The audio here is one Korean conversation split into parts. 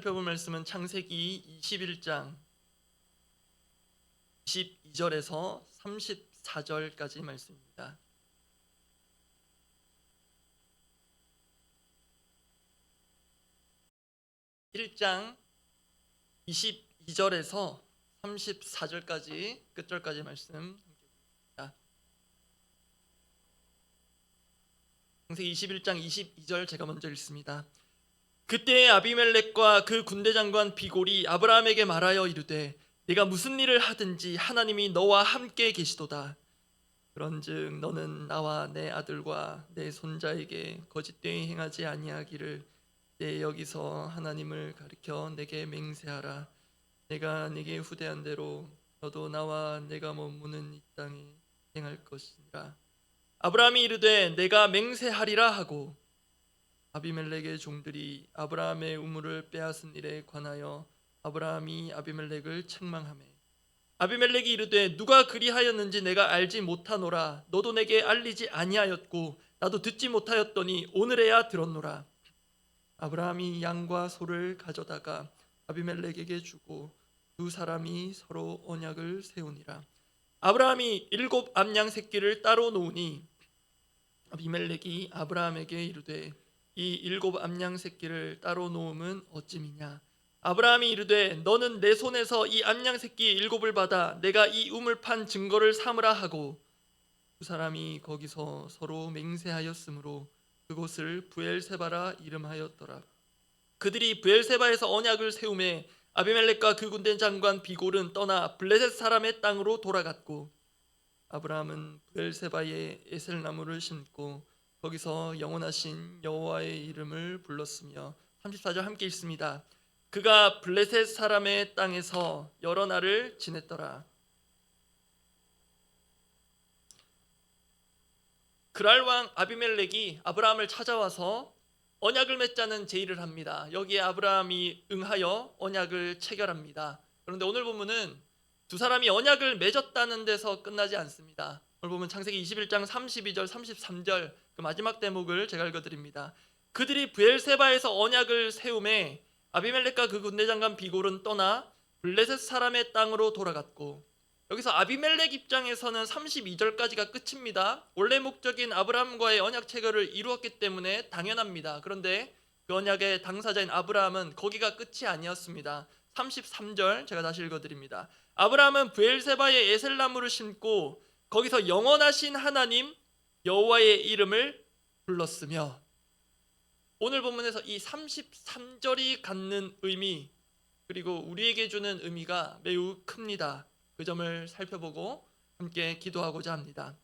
살펴볼 말씀은 창세기 21장 22절에서 34절까지 말씀입니다. 1장 22절에서 34절까지 끝절까지 말씀. 창세기 21장 22절 제가 먼저 읽습니다. 그때에 아비멜렉과 그 군대 장관 비골이 아브라함에게 말하여 이르되 네가 무슨 일을 하든지 하나님이 너와 함께 계시도다. 그런즉 너는 나와 내 아들과 내 손자에게 거짓되이 행하지 아니하기를 내 여기서 하나님을 가리켜 내게 맹세하라. 내가 네게 후대한 대로 너도 나와 내가 머무는 이 땅에 행할 것이니라. 아브라함이 이르되 내가 맹세하리라 하고 아비멜렉의 종들이 아브라함의 우물을 빼앗은 일에 관하여 아브라함이 아비멜렉을 책망하매 아비멜렉이 이르되 누가 그리하였는지 내가 알지 못하노라. 너도 내게 알리지 아니하였고 나도 듣지 못하였더니 오늘에야 들었노라. 아브라함이 양과 소를 가져다가 아비멜렉에게 주고 두 사람이 서로 언약을 세우니라. 아브라함이 7 암양 새끼를 따로 놓으니 아비멜렉이 아브라함에게 이르되 이 7 암양 새끼를 따로 놓음은 어찌미냐. 아브라함이 이르되 너는 내 손에서 이 암양 새끼 7을 받아 내가 이 우물 판 증거를 삼으라 하고 두 사람이 거기서 서로 맹세하였으므로 그곳을 브엘세바라 이름하였더라. 그들이 브엘세바에서 언약을 세우매 아비멜렉과 그 군대 장관 비골은 떠나 블레셋 사람의 땅으로 돌아갔고 아브라함은 브엘세바에 에셀나무를 심고 거기서 영원하신 여호와의 이름을 불렀으며 34절 함께 읽습니다. 그가 블레셋 사람의 땅에서 여러 날을 지냈더라. 그랄 왕 아비멜렉이 아브라함을 찾아와서 언약을 맺자는 제의를 합니다. 여기에 아브라함이 응하여 언약을 체결합니다. 그런데 오늘 본문은 두 사람이 언약을 맺었다는 데서 끝나지 않습니다. 오늘 보면 창세기 21장 32절 33절 그 마지막 대목을 제가 읽어드립니다. 그들이 브엘세바에서 언약을 세우매 아비멜렉과 그 군대 장관 비골은 떠나 블레셋 사람의 땅으로 돌아갔고 여기서 아비멜렉 입장에서는 32절까지가 끝입니다. 원래 목적인 아브라함과의 언약 체결을 이루었기 때문에 당연합니다. 그런데 그 언약의 당사자인 아브라함은 거기가 끝이 아니었습니다. 33절 제가 다시 읽어드립니다. 아브라함은 브엘세바에 에셀나무를 심고 거기서 영원하신 하나님 여호와의 이름을 불렀으며 오늘 본문에서 이 33절이 갖는 의미 그리고 우리에게 주는 의미가 매우 큽니다. 그 점을 살펴보고 함께 기도하고자 합니다.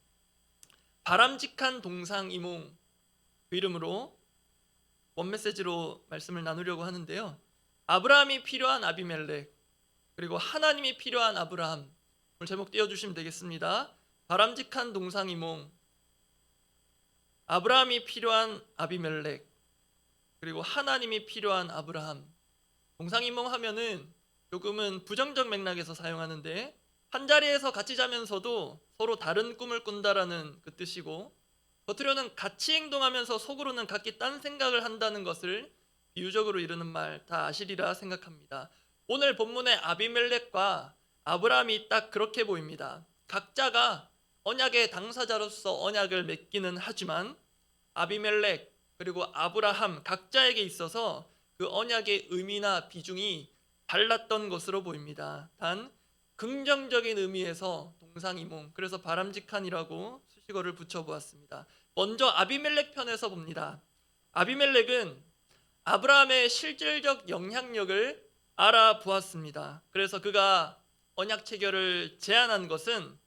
바람직한 동상이몽 그 이름으로 원메시지로 말씀을 나누려고 하는데요. 아브라함이 필요한 아비멜렉 그리고 하나님이 필요한 아브라함 오늘 제목 띄워주시면 되겠습니다. 바람직한 동상이몽 아브라함이 필요한 아비멜렉 그리고 하나님이 필요한 아브라함 동상이몽 하면은 조금은 부정적 맥락에서 사용하는데 한자리에서 같이 자면서도 서로 다른 꿈을 꾼다라는 그 뜻이고 겉으로는 같이 행동하면서 속으로는 각기 딴 생각을 한다는 것을 비유적으로 이루는 말 다 아시리라 생각합니다. 오늘 본문의 아비멜렉과 아브라함이 딱 그렇게 보입니다. 각자가 언약의 당사자로서 언약을 맺기는 하지만 아비멜렉 그리고 아브라함 각자에게 있어서 그 언약의 의미나 비중이 달랐던 것으로 보입니다. 단 긍정적인 의미에서 동상이몽 그래서 바람직한이라고 수식어를 붙여보았습니다. 먼저 아비멜렉 편에서 봅니다. 아비멜렉은 아브라함의 실질적 영향력을 알아보았습니다. 그래서 그가 언약 체결을 제안한 것은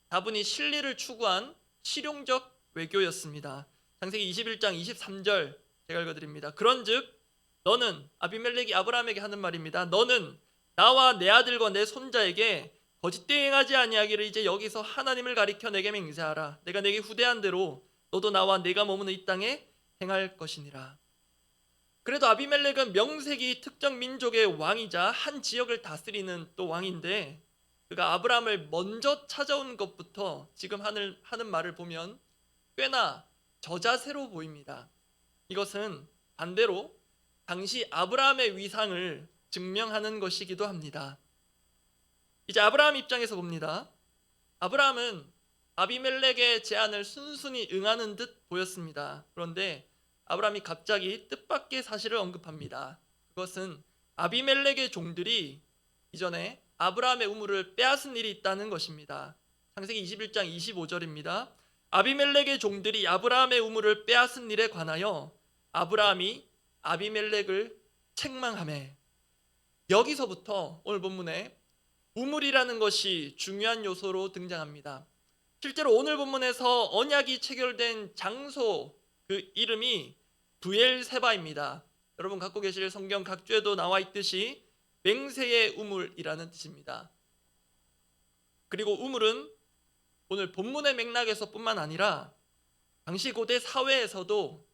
다분히 실리를 추구한 실용적 외교였습니다. 창세기 21장 23절 제가 읽어드립니다. 그런즉 너는 아비멜렉이 아브라함에게 하는 말입니다. 너는 나와 내 아들과 내 손자에게 거짓되이 행하지 아니하기를 이제 여기서 하나님을 가리켜 내게 맹세하라. 내가 내게 후대한 대로 너도 나와 내가 머무는 이 땅에 행할 것이니라. 그래도 아비멜렉은 명색이 특정 민족의 왕이자 한 지역을 다스리는 또 왕인데 그가 아브라함을 먼저 찾아온 것부터 지금 하는 말을 보면 꽤나 저자세로 보입니다. 이것은 반대로 당시 아브라함의 위상을 증명하는 것이기도 합니다. 이제 아브라함 입장에서 봅니다. 아브라함은 아비멜렉의 제안을 순순히 응하는 듯 보였습니다. 그런데 아브라함이 갑자기 뜻밖의 사실을 언급합니다. 그것은 아비멜렉의 종들이 이전에 아브라함의 우물을 빼앗은 일이 있다는 것입니다. 창세기 21장 25절입니다. 아비멜렉의 종들이 아브라함의 우물을 빼앗은 일에 관하여 아브라함이 아비멜렉을 책망하매. 여기서부터 오늘 본문에 우물이라는 것이 중요한 요소로 등장합니다. 실제로 오늘 본문에서 언약이 체결된 장소 그 이름이 브엘세바입니다. 여러분 갖고 계실 성경 각주에도 나와 있듯이 맹세의 우물이라는 뜻입니다. 그리고 우물은 오늘 본문의 맥락에서 뿐만 아니라 당시 고대 사회에서도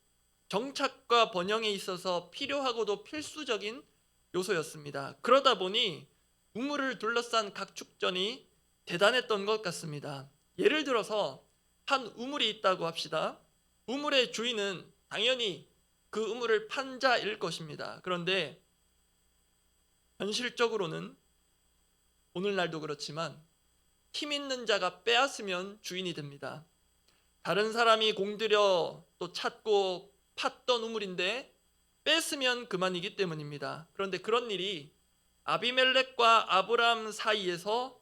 정착과 번영에 있어서 필요하고도 필수적인 요소였습니다. 그러다 보니 우물을 둘러싼 각축전이 대단했던 것 같습니다. 예를 들어서 한 우물이 있다고 합시다. 우물의 주인은 당연히 그 우물을 판 자일 것입니다. 그런데 현실적으로는 오늘날도 그렇지만 힘 있는 자가 빼앗으면 주인이 됩니다. 다른 사람이 공들여 또 찾고 팠던 우물인데 뺐으면 그만이기 때문입니다. 그런데 그런 일이 아비멜렉과 아브람 사이에서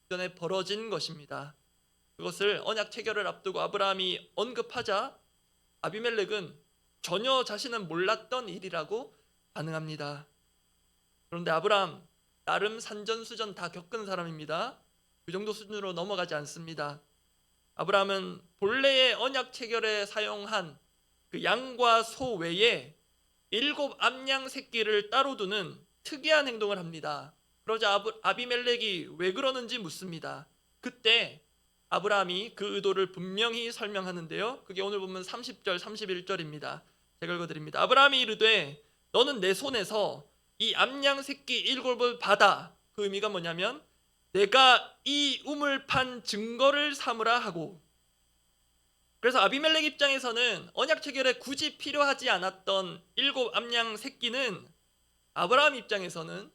전에 벌어진 것입니다. 그것을 언약 체결을 앞두고 아브라함이 언급하자 아비멜렉은 전혀 자신은 몰랐던 일이라고 반응합니다. 그런데 아브라함 나름 산전수전 다 겪은 사람입니다. 그 정도 수준으로 넘어가지 않습니다. 아브라함은 본래의 언약 체결에 사용한 그 양과 소 외에 7 암양 새끼를 따로 두는 특이한 행동을 합니다. 그러자 아비멜렉이 왜 그러는지 묻습니다. 그때 아브라함이 그 의도를 분명히 설명하는데요. 그게 오늘 보면 30절 31절입니다. 제가 읽어드립니다. 아브라함이 이르되 너는 내 손에서 이 암양 새끼 7을 받아. 그 의미가 뭐냐면 내가 이 우물 판 증거를 삼으라 하고. 그래서 아비멜렉 입장에서는 언약 체결에 굳이 필요하지 않았던 7 암양 새끼는 아브라함 입장에서는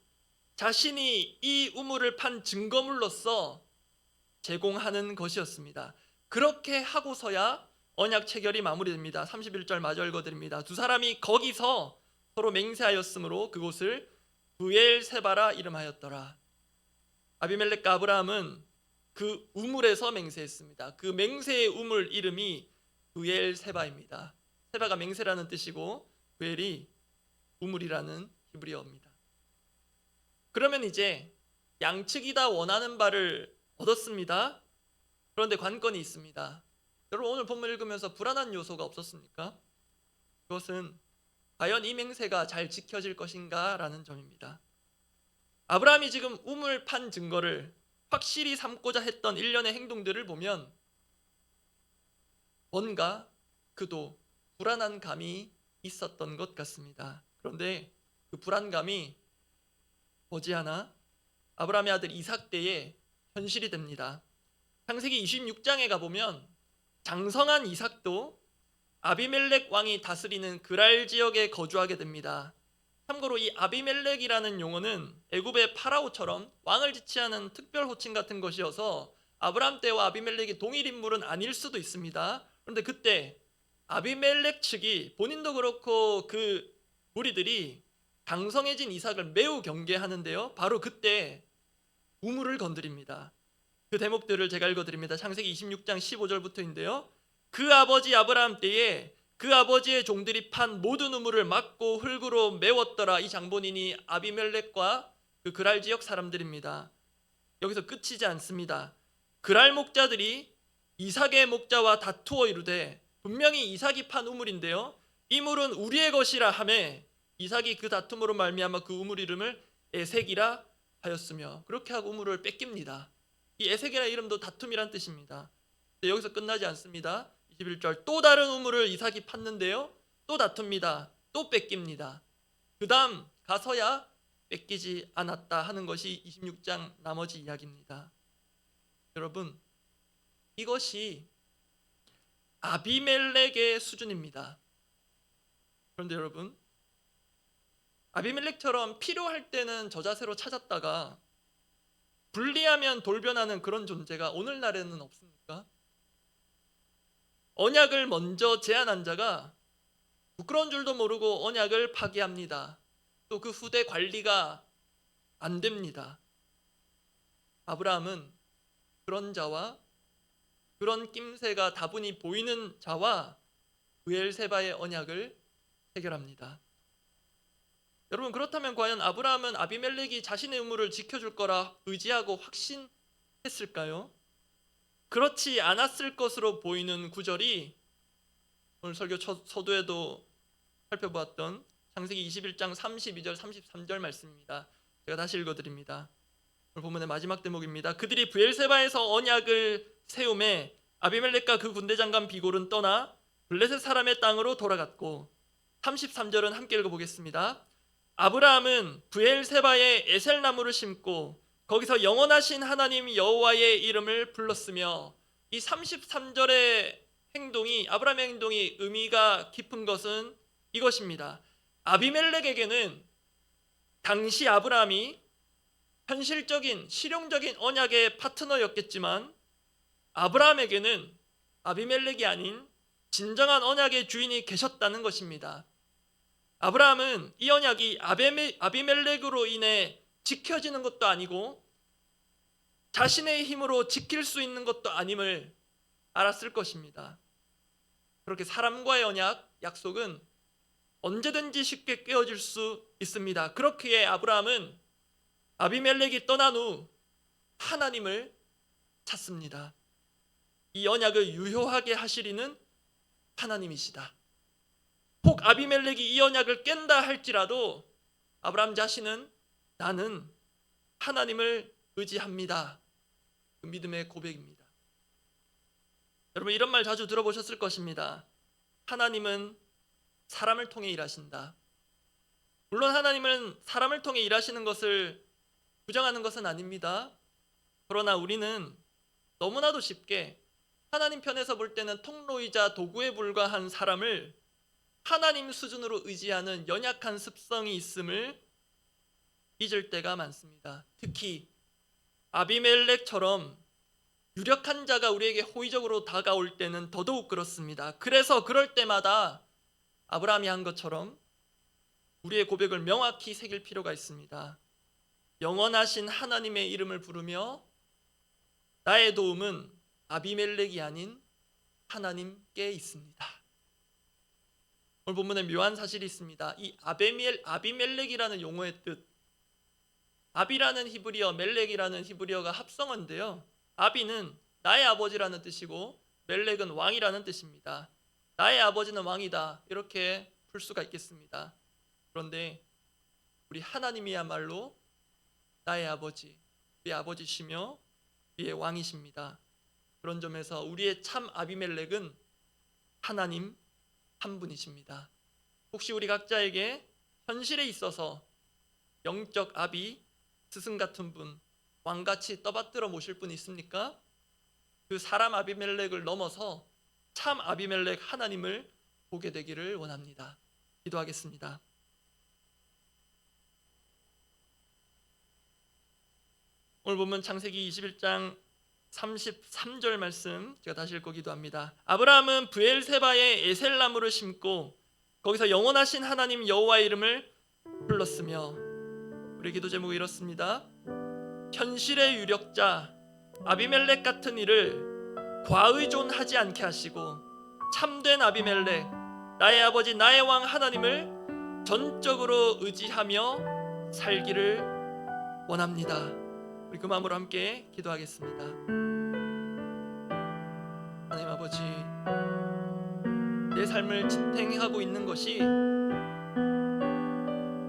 자신이 이 우물을 판 증거물로서 제공하는 것이었습니다. 그렇게 하고서야 언약 체결이 마무리됩니다. 31절 마저 읽어드립니다. 두 사람이 거기서 서로 맹세하였으므로 그곳을 브엘세바라 이름하였더라. 아비멜렉과 아브라함은 그 우물에서 맹세했습니다. 그 맹세의 우물 이름이 브엘세바입니다. 세바가 맹세라는 뜻이고 브엘이 우물이라는 히브리어입니다. 그러면 이제 양측이 다 원하는 바를 얻었습니다. 그런데 관건이 있습니다. 여러분 오늘 본문 읽으면서 불안한 요소가 없었습니까? 그것은 과연 이 맹세가 잘 지켜질 것인가 라는 점입니다. 아브라함이 지금 우물 판 증거를 확실히 삼고자 했던 일련의 행동들을 보면 뭔가 그도 불안한 감이 있었던 것 같습니다. 그런데 그 불안감이 머지않아 아브라함의 아들 이삭 때에 현실이 됩니다. 창세기 26장에 가보면 장성한 이삭도 아비멜렉 왕이 다스리는 그랄 지역에 거주하게 됩니다. 참고로 이 아비멜렉이라는 용어는 애굽의 파라오처럼 왕을 지칭하는 특별 호칭 같은 것이어서 아브라함 때와 아비멜렉이 동일 인물은 아닐 수도 있습니다. 그런데 그때 아비멜렉 측이 본인도 그렇고 그 무리들이 강성해진 이삭을 매우 경계하는데요. 바로 그때 우물을 건드립니다. 그 대목들을 제가 읽어드립니다. 창세기 26장 15절부터인데요. 그 아버지 아브라함 때에 그 아버지의 종들이 판 모든 우물을 막고 흙으로 메웠더라. 이 장본인이 아비멜렉과 그 그랄 지역 사람들입니다. 여기서 끝이지 않습니다. 그랄 목자들이 이삭의 목자와 다투어 이르되 분명히 이삭이 판 우물인데요. 이 물은 우리의 것이라 하매 이삭이 그 다툼으로 말미암아 그 우물 이름을 에색이라 하였으며 그렇게 하고 우물을 뺏깁니다. 이 에색이라는 이름도 다툼이란 뜻입니다. 여기서 끝나지 않습니다. 21절 또 다른 우물을 이삭이 팠는데요. 또 다툽니다. 또 뺏깁니다. 그 다음 가서야 뺏기지 않았다 하는 것이 26장 나머지 이야기입니다. 여러분 이것이 아비멜렉의 수준입니다. 그런데 여러분 아비멜렉처럼 필요할 때는 저자세로 찾았다가 불리하면 돌변하는 그런 존재가 오늘날에는 없습니까? 언약을 먼저 제안한 자가 부끄러운 줄도 모르고 언약을 파기합니다. 또 그 후대 관리가 안 됩니다. 아브라함은 그런 자와 그런 낌새가 다분히 보이는 자와 브엘세바의 언약을 해결합니다. 여러분, 그렇다면 과연 아브라함은 아비멜렉이 자신의 의무를 지켜줄 거라 의지하고 확신했을까요? 그렇지 않았을 것으로 보이는 구절이 오늘 설교 서두에도 살펴보았던 창세기 21장 32절 33절 말씀입니다. 제가 다시 읽어드립니다. 오늘 본문의 마지막 대목입니다. 그들이 브엘세바에서 언약을 세우매 아비멜렉과 그 군대 장관 비골은 떠나 블레셋 사람의 땅으로 돌아갔고, 33절은 함께 읽어보겠습니다. 아브라함은 브엘세바에 에셀나무를 심고 거기서 영원하신 하나님 여호와의 이름을 불렀으며, 이 33절의 행동이, 아브라함의 행동이 의미가 깊은 것은 이것입니다. 아비멜렉에게는 당시 아브라함이 현실적인 실용적인 언약의 파트너였겠지만, 아브라함에게는 아비멜렉이 아닌 진정한 언약의 주인이 계셨다는 것입니다. 아브라함은 이 언약이 아비멜렉으로 인해 지켜지는 것도 아니고 자신의 힘으로 지킬 수 있는 것도 아님을 알았을 것입니다. 그렇게 사람과의 언약, 약속은 언제든지 쉽게 깨어질 수 있습니다. 그렇기에 아브라함은 아비멜렉이 떠난 후 하나님을 찾습니다. 이 언약을 유효하게 하시리는 하나님이시다. 혹 아비멜렉이 이 언약을 깬다 할지라도 아브라함 자신은 나는 하나님을 의지합니다. 그 믿음의 고백입니다. 여러분, 이런 말 자주 들어보셨을 것입니다. 하나님은 사람을 통해 일하신다. 물론 하나님은 사람을 통해 일하시는 것을 부정하는 것은 아닙니다. 그러나 우리는 너무나도 쉽게 하나님 편에서 볼 때는 통로이자 도구에 불과한 사람을 하나님 수준으로 의지하는 연약한 습성이 있음을 잊을 때가 많습니다. 특히 아비멜렉처럼 유력한 자가 우리에게 호의적으로 다가올 때는 더더욱 그렇습니다. 그래서 그럴 때마다 아브라함이 한 것처럼 우리의 고백을 명확히 새길 필요가 있습니다. 영원하신 하나님의 이름을 부르며 나의 도움은 아비멜렉이 아닌 하나님께 있습니다. 오늘 본문에 묘한 사실이 있습니다. 이 아비멜렉이라는 용어의 뜻, 아비라는 히브리어, 멜렉이라는 히브리어가 합성어인데요, 아비는 나의 아버지라는 뜻이고 멜렉은 왕이라는 뜻입니다. 나의 아버지는 왕이다, 이렇게 풀 수가 있겠습니다. 그런데 우리 하나님이야말로 나의 아버지, 우리의 아버지시며 우리의 왕이십니다. 그런 점에서 우리의 참 아비멜렉은 하나님 한 분이십니다. 혹시 우리 각자에게 현실에 있어서 영적 아비, 스승 같은 분, 왕같이 떠받들어 모실 분이 있습니까? 그 사람 아비멜렉을 넘어서 참 아비멜렉 하나님을 보게 되기를 원합니다. 기도하겠습니다. 오늘 본문 창세기 21장 33절 말씀 제가 다시 읽고 기도합니다. 아브라함은 브엘세바에 에셀나무를 심고 거기서 영원하신 하나님 여호와의 이름을 불렀으며, 우리 기도 제목이 이렇습니다. 현실의 유력자 아비멜렉 같은 이를 과의존하지 않게 하시고 참된 아비멜렉, 나의 아버지 나의 왕 하나님을 전적으로 의지하며 살기를 원합니다. 우리 그 마음으로 함께 기도하겠습니다. 하나님 아버지, 내 삶을 지탱하고 있는 것이,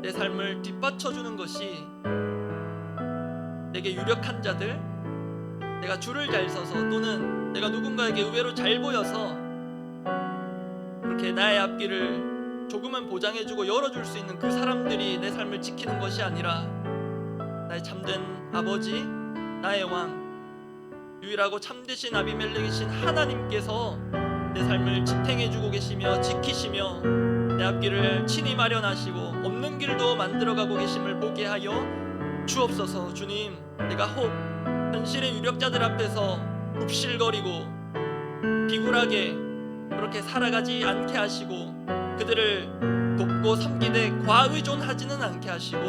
내 삶을 뒷받쳐주는 것이 내게 유력한 자들, 내가 줄을 잘 서서 또는 내가 누군가에게 의외로 잘 보여서 그렇게 나의 앞길을 조금은 보장해주고 열어줄 수 있는 그 사람들이 내 삶을 지키는 것이 아니라 나의 참된 아버지, 나의 왕, 유일하고 참되신 아비멜렉이신 하나님께서 내 삶을 지탱해주고 계시며 지키시며 내 앞길을 친히 마련하시고 없는 길도 만들어가고 계심을 보게 하여 주옵소서. 주님, 내가 혹 현실의 유력자들 앞에서 굽실거리고 비굴하게 그렇게 살아가지 않게 하시고 그들을 돕고 섬기되 과의존하지는 않게 하시고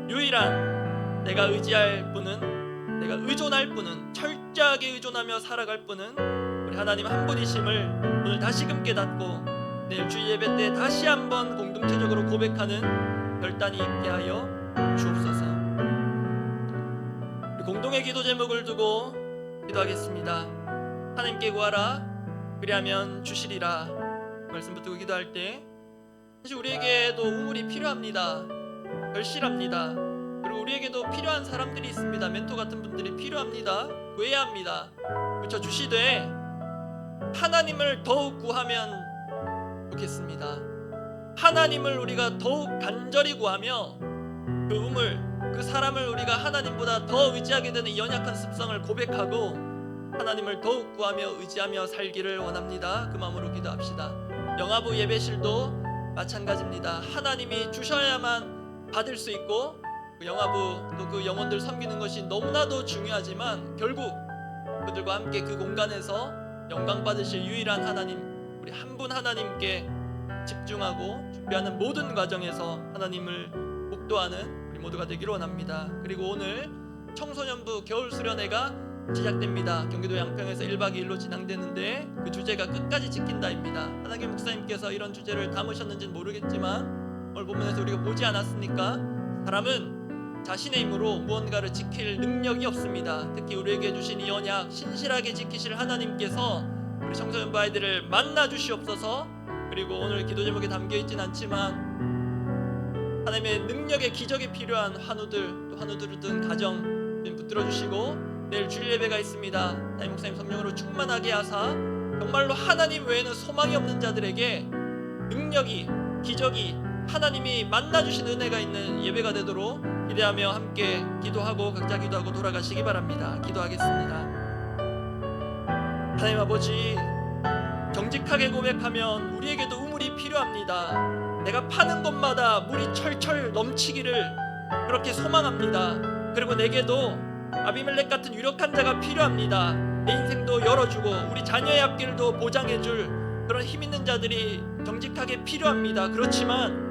유일한 내가 의지할 분은, 내가 의존할 분은, 철저하게 의존하며 살아갈 분은 우리 하나님 한 분이심을 오늘 다시금 깨닫고 내일 주일 예배 때 다시 한번 공동체적으로 고백하는 결단이 있게 하여 주옵소서. 우리 공동의 기도 제목을 두고 기도하겠습니다. 하나님께 구하라 그리하면 주시리라 말씀 붙들고 기도할 때 사실 우리에게도 우물이 필요합니다. 절실합니다. 그리고 우리에게도 필요한 사람들이 있습니다. 멘토 같은 분들이 필요합니다. 구해야 합니다. 그렇죠? 주시되 하나님을 더욱 구하면 좋겠습니다. 하나님을 우리가 더욱 간절히 구하며 그 우물, 그 사람을 우리가 하나님보다 더 의지하게 되는 이 연약한 습성을 고백하고 하나님을 더욱 구하며 의지하며 살기를 원합니다. 그 마음으로 기도합시다. 영화부 예배실도 마찬가지입니다. 하나님이 주셔야만 받을 수 있고 그 영화부 또 그 영혼들 섬기는 것이 너무나도 중요하지만 결국 그들과 함께 그 공간에서 영광 받으실 유일한 하나님, 우리 한 분 하나님께 집중하고 준비하는 모든 과정에서 하나님을 목도하는 우리 모두가 되기를 원합니다. 그리고 오늘 청소년부 겨울 수련회가 시작됩니다. 경기도 양평에서 1박 2일로 진행되는데 그 주제가 끝까지 지킨다입니다. 하나님 목사님께서 이런 주제를 담으셨는지는 모르겠지만 오늘 본문에서 우리가 보지 않았습니까? 사람은 자신의 힘으로 무언가를 지킬 능력이 없습니다. 특히 우리에게 주신 이 언약 신실하게 지키실 하나님께서 우리 청소년부 아이들을 만나 주시옵소서. 그리고 오늘 기도 제목에 담겨있진 않지만 하나님의 능력의 기적이 필요한 환우들, 또 환우들을 둔 가정 붙들어 주시고 내일 주일 예배가 있습니다. 담임 목사님 성령으로 충만하게 하사 정말로 하나님 외에는 소망이 없는 자들에게 능력이, 기적이, 하나님이 만나주신 은혜가 있는 예배가 되도록 기대하며 함께 기도하고 각자 기도하고 돌아가시기 바랍니다. 기도하겠습니다. 하나님 아버지, 정직하게 고백하면 우리에게도 우물이 필요합니다. 내가 파는 곳마다 물이 철철 넘치기를 그렇게 소망합니다. 그리고 내게도 아비멜렉 같은 유력한 자가 필요합니다. 내 인생도 열어주고 우리 자녀의 앞길도 보장해줄 그런 힘 있는 자들이 정직하게 필요합니다. 그렇지만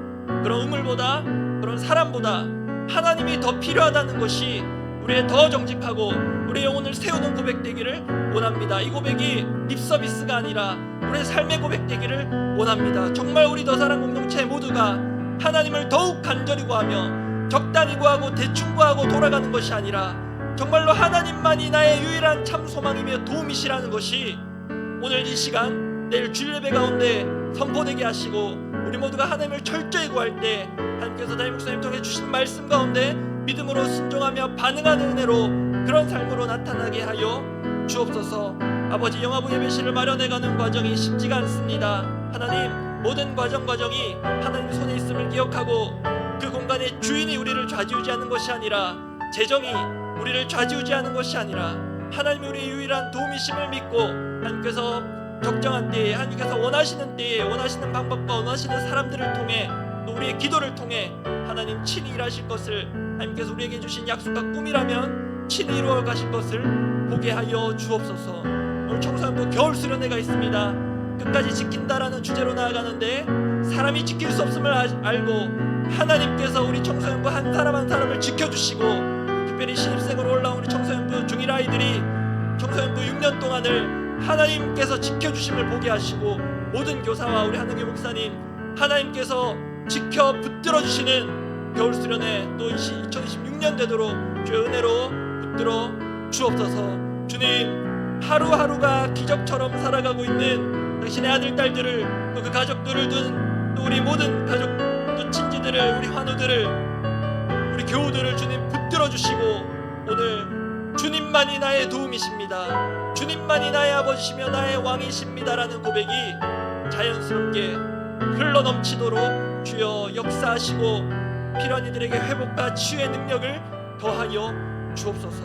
그런 우물보다, 그런 사람보다 하나님이 더 필요하다는 것이 우리의 더 정직하고 우리의 영혼을 세우는 고백되기를 원합니다. 이 고백이 립서비스가 아니라 우리의 삶의 고백되기를 원합니다. 정말 우리 더사랑 공동체 모두가 하나님을 더욱 간절히 구하며 적당히 구하고 대충 구하고 돌아가는 것이 아니라 정말로 하나님만이 나의 유일한 참 소망이며 도움이시라는 것이 오늘 이 시간 내일 주일 예배 가운데 선포되게 하시고 우리 모두가 하나님을 철저히 구할 때 하나님께서 담임 목사님 통해 주신 말씀 가운데 믿음으로 순종하며 반응하는 은혜로 그런 삶으로 나타나게 하여 주옵소서. 아버지, 영화부 예배실을 마련해가는 과정이 쉽지가 않습니다. 하나님, 모든 과정이 하나님 손에 있음을 기억하고 그 공간의 주인이 우리를 좌지우지하는 것이 아니라, 재정이 우리를 좌지우지하는 것이 아니라 하나님이 우리의 유일한 도움이심을 믿고 하나님께서 적정한 때에, 하나님께서 원하시는 때에 원하시는 방법과 원하시는 사람들을 통해 또 우리의 기도를 통해 하나님 친히 일하실 것을, 하나님께서 우리에게 주신 약속과 꿈이라면 친히 이루어 가실 것을 보게 하여 주옵소서. 오늘 청소년부 겨울 수련회가 있습니다. 끝까지 지킨다라는 주제로 나아가는데 사람이 지킬 수 없음을 알고 하나님께서 우리 청소년부 한 사람 한 사람을 지켜주시고, 특별히 신입생으로 올라온 우리 청소년부 중일 아이들이 청소년부 6년 동안을 하나님께서 지켜주심을 보게 하시고, 모든 교사와 우리 한웅기 목사님 하나님께서 지켜 붙들어 주시는 겨울 수련회 또 2026년 되도록 주의 은혜로 붙들어 주옵소서. 주님, 하루하루가 기적처럼 살아가고 있는 당신의 아들 딸들을, 또 그 가족들을 둔 또 우리 모든 가족, 또 친지들을, 우리 환우들을, 우리 교우들을 주님 붙들어 주시고, 오늘 주님만이 나의 도움이십니다, 주님만이 나의 아버지시며 나의 왕이십니다라는 고백이 자연스럽게 흘러넘치도록 주여 역사하시고 필요한 이들에게 회복과 치유의 능력을 더하여 주옵소서.